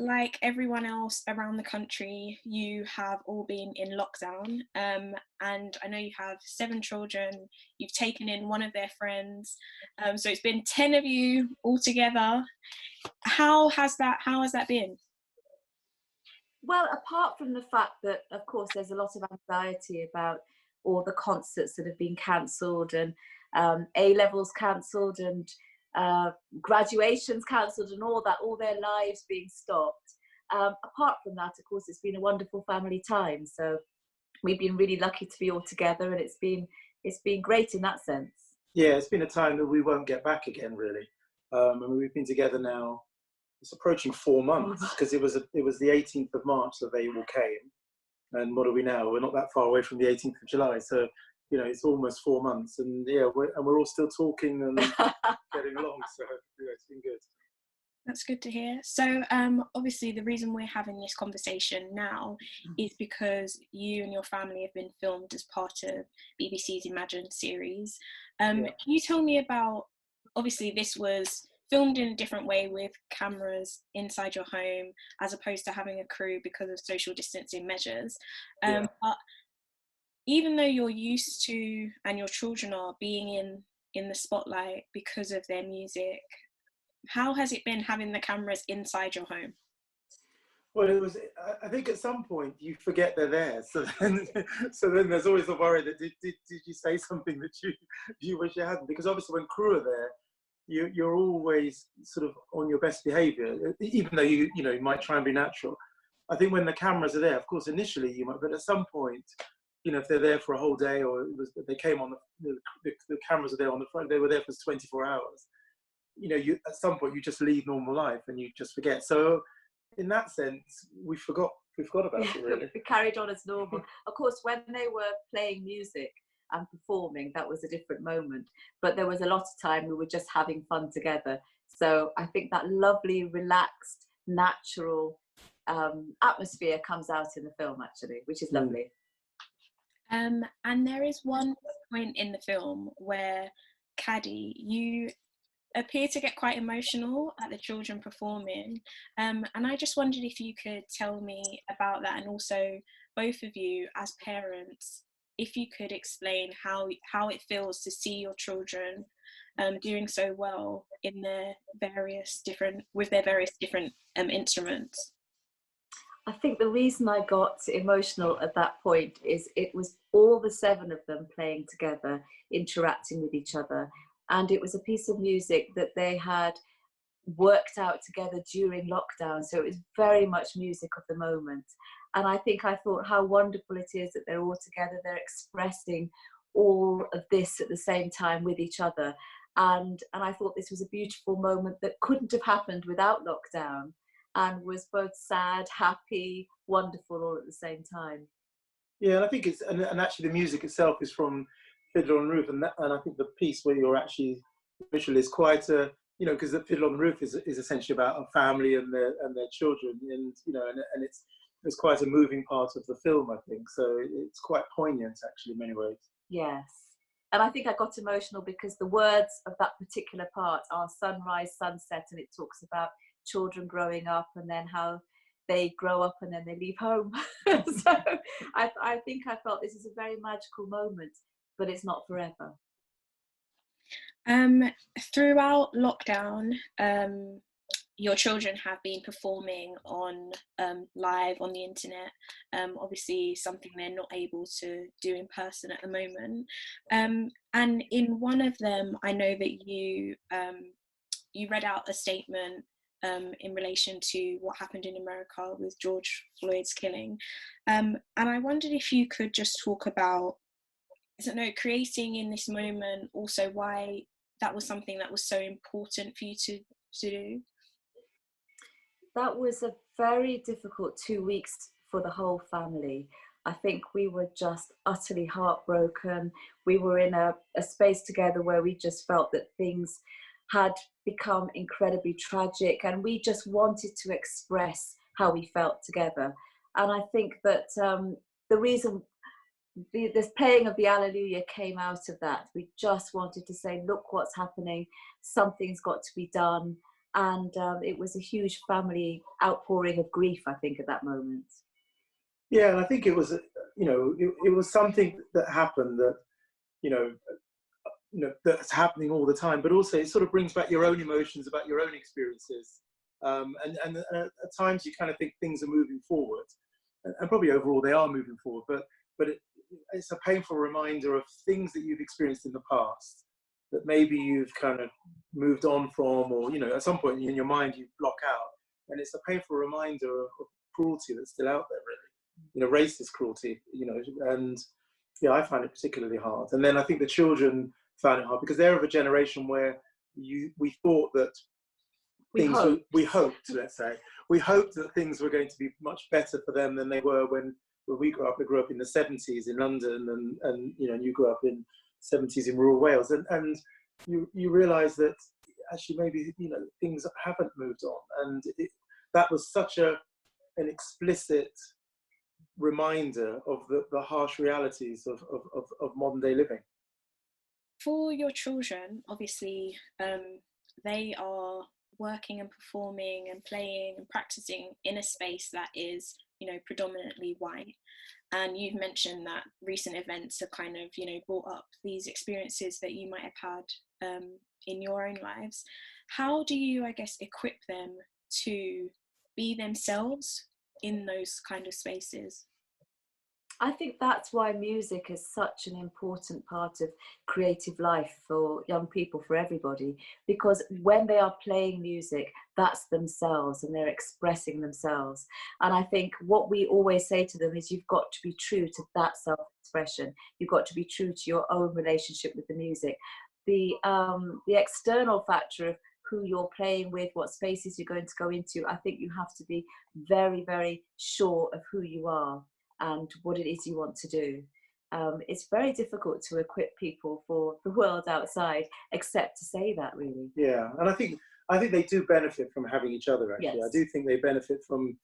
like everyone else around the country, you have all been in lockdown, and I know you have 7 children. You've taken in one of their friends, so it's been 10 of you all together. How has that been? Well, apart from the fact that, of course, there's a lot of anxiety about all the concerts that have been cancelled, and A levels cancelled, and graduations cancelled, and all that, all their lives being stopped. Apart from that, of course, it's been a wonderful family time. So we've been really lucky to be all together, and it's been great in that sense. Yeah, it's been a time that we won't get back again, really. I mean, we've been together now. It's approaching 4 months, because it was the 18th of March that they all came, and what are we now? We're not that far away from the 18th of July, so you know it's almost 4 months, and yeah, we're all still talking and getting along. So yeah, it's been good. That's good to hear. So obviously the reason we're having this conversation now is because you and your family have been filmed as part of BBC's Imagine series. Can you tell me about, obviously this was filmed in a different way with cameras inside your home as opposed to having a crew because of social distancing measures. But even though you're used to, and your children are, being in the spotlight because of their music, how has it been having the cameras inside your home? Well, I think at some point you forget they're there. So then there's always the worry that did you say something that you wish you hadn't? Because obviously when crew are there, you're always sort of on your best behaviour, even though you might try and be natural. I think when the cameras are there, of course, initially you might, but at some point, if they're there for a whole day, or they came on the cameras are there on the front, they were there for 24 hours. At some point you just lead normal life and you just forget. So in that sense, we forgot about it, really. We carried on as normal. Of course, when they were playing music and performing, that was a different moment. But there was a lot of time we were just having fun together. So I think that lovely, relaxed, natural atmosphere comes out in the film, actually, which is lovely. And there is one point in the film where, Kadi, you appear to get quite emotional at the children performing, and I just wondered if you could tell me about that, and also both of you as parents, if you could explain how it feels to see your children doing so well in their various different instruments. I think the reason I got emotional at that point is it was all the 7 of them playing together, interacting with each other. And it was a piece of music that they had worked out together during lockdown. So it was very much music of the moment. And I thought how wonderful it is that they're all together. They're expressing all of this at the same time with each other. And I thought this was a beautiful moment that couldn't have happened without lockdown, and was both sad, happy, wonderful all at the same time. Yeah, and I think and actually the music itself is from Fiddler on the Roof, and I think the piece where you're actually visual is quite a, because the Fiddler on the Roof is essentially about a family and their children, and and it's quite a moving part of the film, I think. So it's quite poignant, actually, in many ways. Yes, and I think I got emotional because the words of that particular part are sunrise, sunset, and it talks about children growing up and then how they grow up and then they leave home. So I think I felt this is a very magical moment, but it's not forever. Throughout lockdown, your children have been performing on live on the internet, obviously something they're not able to do in person at the moment. And in one of them, I know that you read out a statement in relation to what happened in America with George Floyd's killing. And I wondered if you could just talk about, creating in this moment, also why that was something that was so important for you to do. That was a very difficult 2 weeks for the whole family. I think we were just utterly heartbroken. We were in a space together where we just felt that things had become incredibly tragic, and we just wanted to express how we felt together. And I think that the reason this playing of the Alleluia came out of that. We just wanted to say, look what's happening, something's got to be done. And it was a huge family outpouring of grief, I think, at that moment. Yeah, and I think it was, it was something that happened that, that's happening all the time, but also it sort of brings back your own emotions about your own experiences. And at times you kind of think things are moving forward, and probably overall they are moving forward, but it's a painful reminder of things that you've experienced in the past that maybe you've kind of moved on from, or, at some point in your mind you block out. And it's a painful reminder of cruelty that's still out there, really, racist cruelty, and yeah, I find it particularly hard. And then I think the children found it hard because they're of a generation where we thought that we hoped that things were going to be much better for them than they were when we grew up. I grew up in the 70s in London, and you grew up in 70s in rural Wales, and you realise that actually maybe things haven't moved on, and that was such an explicit reminder of the harsh realities of modern day living. For your children, obviously, they are working and performing and playing and practicing in a space that is, predominantly white. And you've mentioned that recent events have kind of, brought up these experiences that you might have had in your own lives. How do you, I guess, equip them to be themselves in those kind of spaces? I think that's why music is such an important part of creative life for young people, for everybody, because when they are playing music, that's themselves and they're expressing themselves. And I think what we always say to them is you've got to be true to that self-expression. You've got to be true to your own relationship with the music. The external factor of who you're playing with, what spaces you're going to go into, I think you have to be very, very sure of who you are and what it is you want to do. It's very difficult to equip people for the world outside, except to say that, really. Yeah, and I think they do benefit from having each other, actually. Yes. I do think they benefit from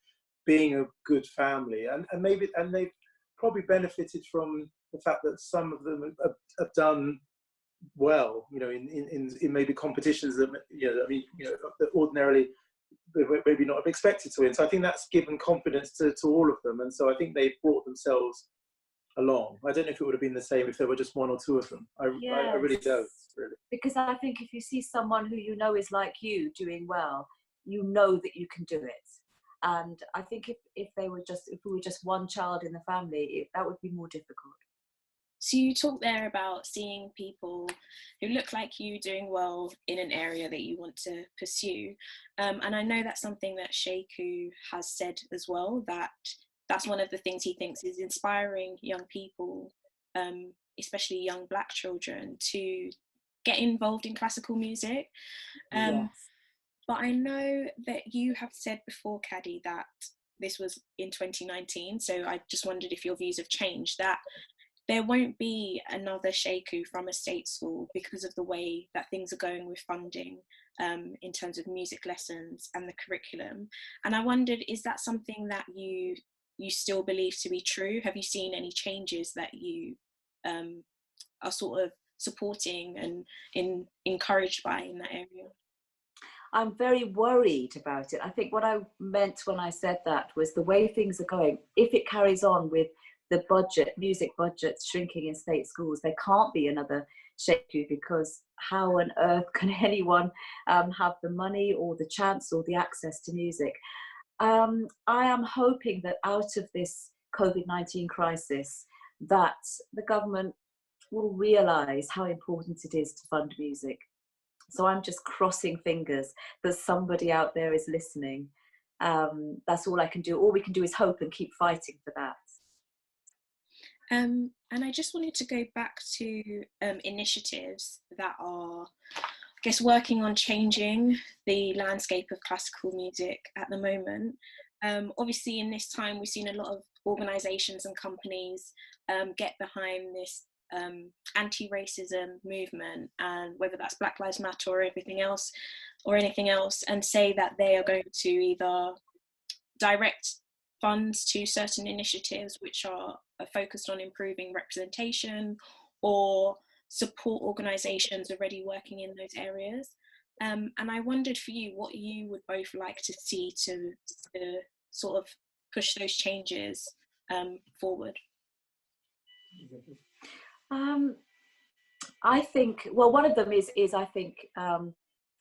being a good family, and they've probably benefited from the fact that some of them have done well, in maybe competitions that, that ordinarily they maybe not have expected to win. So I think that's given confidence to all of them, and so I think they've brought themselves along. I don't know if it would have been the same if there were just one or two of them. I really don't, really. Because I think if you see someone who is like you doing well, you know that you can do it. And I think if we were just one child in the family, that would be more difficult. So you talk there about seeing people who look like you doing well in an area that you want to pursue. And I know that's something that Sheku has said as well, that's one of the things he thinks is inspiring young people, especially young Black children, to get involved in classical music. Yes. But I know that you have said before, Kadi, that this was in 2019. So I just wondered if your views have changed, that there won't be another Sheku from a state school because of the way that things are going with funding in terms of music lessons and the curriculum. And I wondered, is that something that you still believe to be true? Have you seen any changes that you are sort of supporting and encouraged by in that area? I'm very worried about it. I think what I meant when I said that was the way things are going, if it carries on with the music budgets shrinking in state schools, there can't be another Sheku, because how on earth can anyone have the money or the chance or the access to music? I am hoping that out of this COVID-19 crisis, that the government will realise how important it is to fund music. So I'm just crossing fingers that somebody out there is listening. That's all I can do. All we can do is hope and keep fighting for that. And I just wanted to go back to initiatives that are, I guess, working on changing the landscape of classical music at the moment. Obviously, in this time, we've seen a lot of organisations and companies get behind this anti-racism movement, and whether that's Black Lives Matter or anything else, and say that they are going to either direct funds to certain initiatives which are focused on improving representation, or support organisations already working in those areas. And I wondered for you what you would both like to see to sort of push those changes forward. I think, well, one of them is I think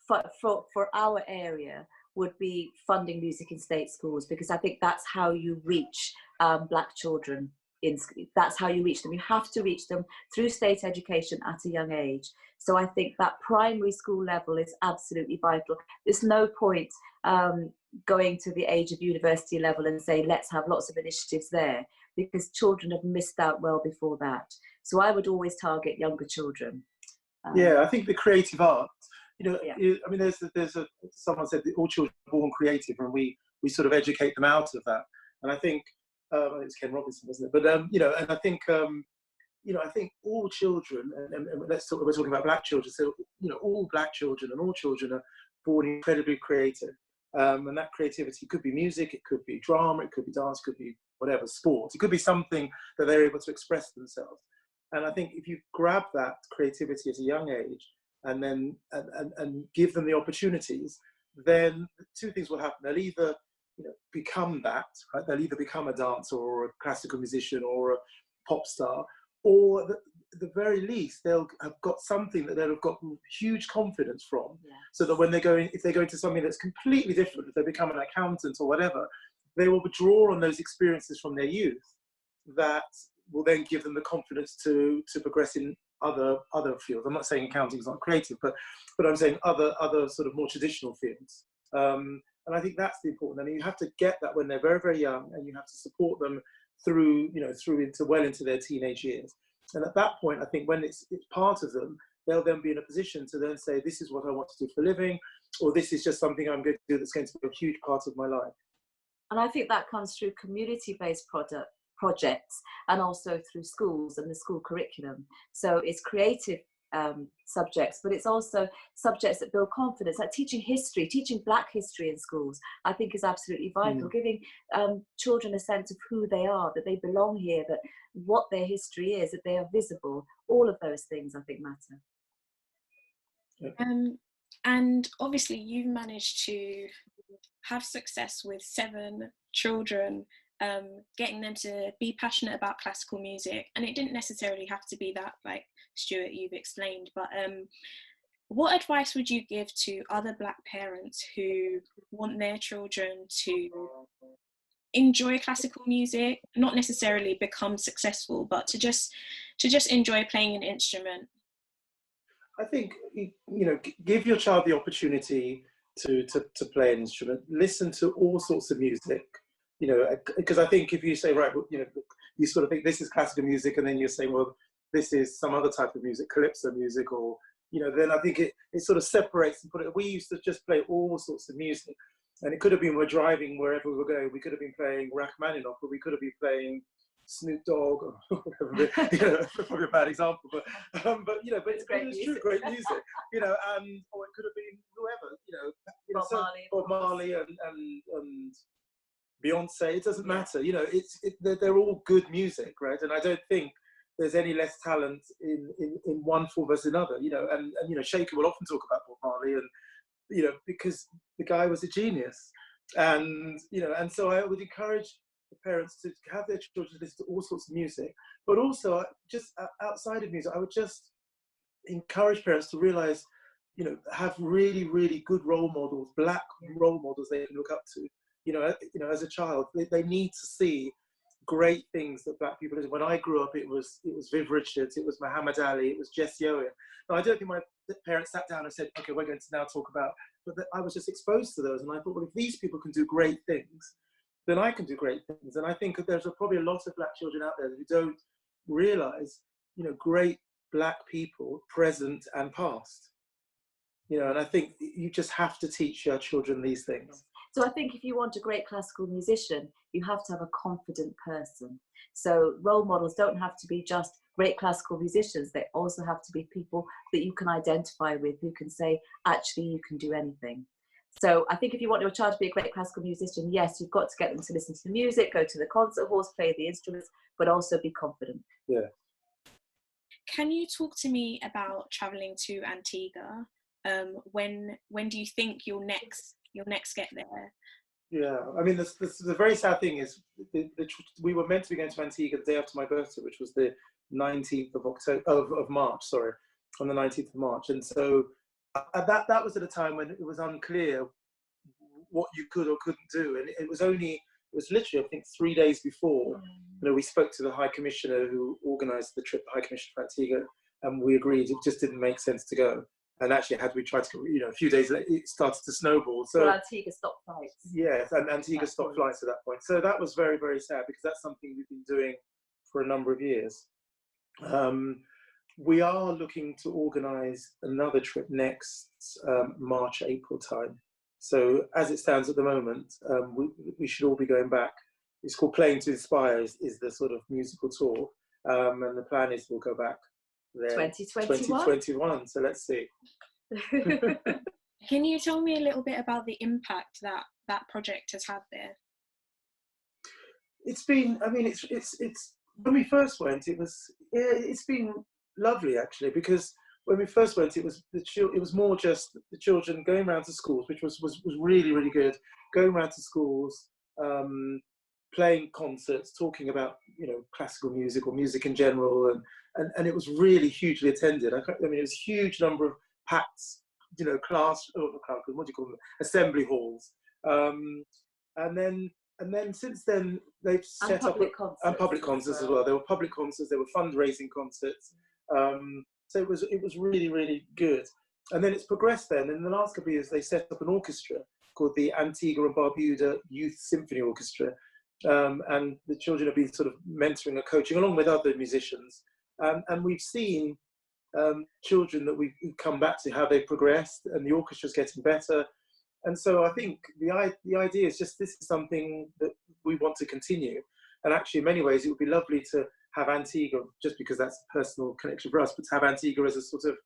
for our area would be funding music in state schools, because I think that's how you reach Black children. That's how you reach them. You have to reach them through state education at a young age. So I think that primary school level is absolutely vital. There's no point going to the age of university level and say, let's have lots of initiatives there, because children have missed out well before that. So I would always target younger children. Yeah, I think the creative arts, you know, Yeah. I mean, someone said that all children are born creative, and we sort of educate them out of that. And I think, it's Ken Robinson, wasn't it? But, you know, and I think, you know, I think all children, and we're talking about Black children, so, you know, all Black children and all children are born incredibly creative. And that creativity could be music, it could be drama, it could be dance, it could be whatever, sport. It could be something that they're able to express themselves. And I think if you grab that creativity at a young age and then and give them the opportunities, then two things will happen. They'll either, you know, become that, right? They'll either become a dancer or a classical musician or a pop star, or at the very least they'll have got something that they'll have got huge confidence from. Yeah. So that when if they go into something that's completely different, if they become an accountant or whatever, they will draw on those experiences from their youth that will then give them the confidence to progress in other fields. I'm not saying accounting is not creative, but I'm saying other sort of more traditional fields. And I think that's the important. I mean, you have to get that when they're very, very young, and you have to support them through into their teenage years. And at that point, I think when it's part of them, they'll then be in a position to then say, this is what I want to do for a living, or this is just something I'm going to do that's going to be a huge part of my life. And I think that comes through community-based projects, and also through schools and the school curriculum. So it's creative subjects, but it's also subjects that build confidence, like teaching history, teaching Black history in schools, I think is absolutely vital. Giving children a sense of who they are, that they belong here, that what their history is, that they are visible. All of those things I think matter. And obviously you've managed to have success with 7 children, getting them to be passionate about classical music. And it didn't necessarily have to be that, like Stuart, you've explained, but what advice would you give to other Black parents who want their children to enjoy classical music, not necessarily become successful, but to just enjoy playing an instrument? I think, you know, give your child the opportunity to play an instrument, listen to all sorts of music, you know, because I think if you say, right, you know, you sort of think this is classical music, and then you're saying, well, this is some other type of music, calypso music, or, you know, then I think it sort of separates and we used to just play all sorts of music. And it could have been, we're driving wherever we were going, we could have been playing Rachmaninoff, or we could have been playing Snoop Dogg, or whatever, you know, probably a bad example, but you know, but it's true, great music, you know, or it could have been whoever, you know, Bob Marley and Beyonce, it doesn't matter, you know, they're all good music, right? And I don't think there's any less talent in one form versus another, you know, and you know, Sheku will often talk about Bob Marley, and you know, because the guy was a genius, and you know, and so I would encourage the parents to have their children listen to all sorts of music, but also just outside of music, I would just encourage parents to realize, you know, have really, really good role models, Black role models they can look up to. You know, as a child, they need to see great things that Black people did. When I grew up, it was Viv Richards, it was Muhammad Ali, it was Jesse Owen. Now, I don't think my parents sat down and said, okay, we're going to now talk about, but I was just exposed to those, and I thought, well, if these people can do great things, then I can do great things. And I think that there's probably a lot of Black children out there who don't realize, you know, great Black people, present and past. You know, and I think you just have to teach your children these things. So I think if you want a great classical musician, you have to have a confident person. So role models don't have to be just great classical musicians. They also have to be people that you can identify with, who can say, actually, you can do anything. So I think if you want your child to be a great classical musician, yes, you've got to get them to listen to the music, go to the concert halls, play the instruments, but also be confident. Yeah. Can you talk to me about traveling to Antigua? When do you think you'll next get there? Yeah, I mean, the very sad thing is, we were meant to be going to Antigua the day after my birthday, which was the 19th of October, of March, sorry, on the 19th of March. And so that was at a time when it was unclear what you could or couldn't do. And it was literally, I think, 3 days before, we spoke to the High Commissioner who organised the trip, the High Commissioner for Antigua, and we agreed it just didn't make sense to go. And actually, had we tried to, a few days later, it started to snowball. So Antigua stopped flights. Yes, and Antigua stopped flights at that point. So that was very, very sad, because that's something we've been doing for a number of years. We are looking to organise another trip next March, April time. So as it stands at the moment, we should all be going back. It's called Playing to Inspire, is the sort of musical tour. And the plan is we'll go back there 2021. So let's see. Can you tell me a little bit about the impact that project has had there? It's been, I mean, it's when we first went, it's been lovely, actually, because when we first went, it was more just the children going around to schools, which was really, really good. Going around to schools, playing concerts, talking about, classical music or music in general, and it was really hugely attended. I mean, it was a huge number of packed, assembly halls, and then since then they've set up public concerts as well. There were public concerts, there were fundraising concerts, so it was really, really good. And then it's progressed. Then in the last couple of years, they set up an orchestra called the Antigua and Barbuda Youth Symphony Orchestra, and the children have been sort of mentoring and coaching along with other musicians, and we've seen children that we've come back to, how they've progressed, and the orchestra's getting better. And so I think the idea is just, this is something that we want to continue. And actually, in many ways, it would be lovely to have Antigua, just because that's a personal connection for us, but to have Antigua as a sort of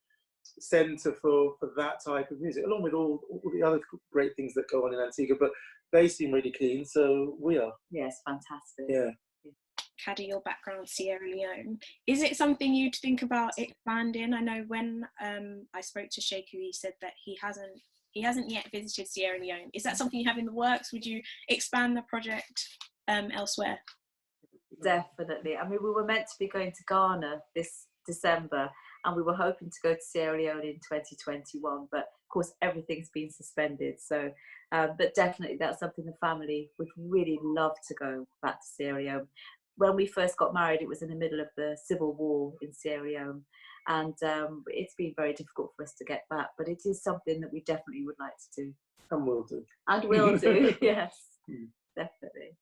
centre for that type of music, along with all the other great things that go on in Antigua. But they seem really keen, so we are. Yes, fantastic. Yeah. Kadi, your background, Sierra Leone. Is it something you'd think about expanding? I know when I spoke to Sheku, he said that he hasn't yet visited Sierra Leone. Is that something you have in the works? Would you expand the project elsewhere? Definitely. I mean, we were meant to be going to Ghana this December, and we were hoping to go to Sierra Leone in 2021, but of course everything's been suspended. So, but definitely that's something the family would really love to go back to Sierra Leone. When we first got married, it was in the middle of the civil war in Sierra Leone, and it's been very difficult for us to get back, but it is something that we definitely would like to do. And will do. And will do, yes, definitely.